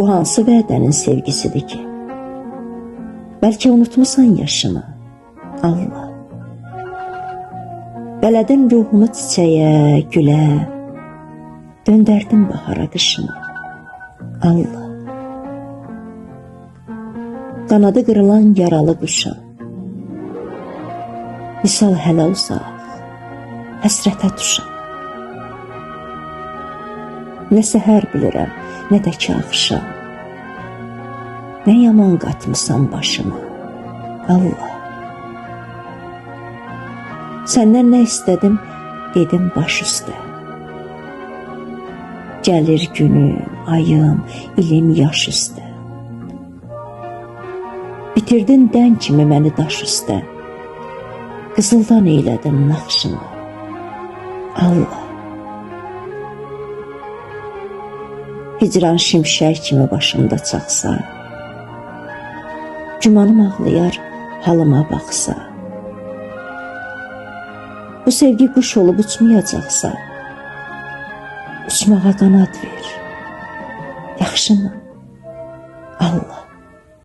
Bu hansı vədənin sevgisidir ki? Bəlkə unutmusan yaşını, Allah. Bələdin ruhunu çiçəyə, gülə, döndərdin bahara qışını, Allah. Qanadı qırılan yaralı quşa, misal hələ uzaq, həsrətə düşən. Nə səhər bilirəm, nə də ki axşam. Nə yaman qatmısan başıma, Allah. Səndən nə istədim, dedim baş üstə. Gəlir günüm, ayım, ilim yaş üstə. Bitirdin dən kimi məni daş üstə. Qızıldan eylədin naxşını, Allah. Hicran şimşək kimi başımda çaxsa, gümanım ağlayar halıma baxsa. Bu sevgi quş olub uçmayacaqsa, uçmağa qanad ver, yaxşımı, Allah.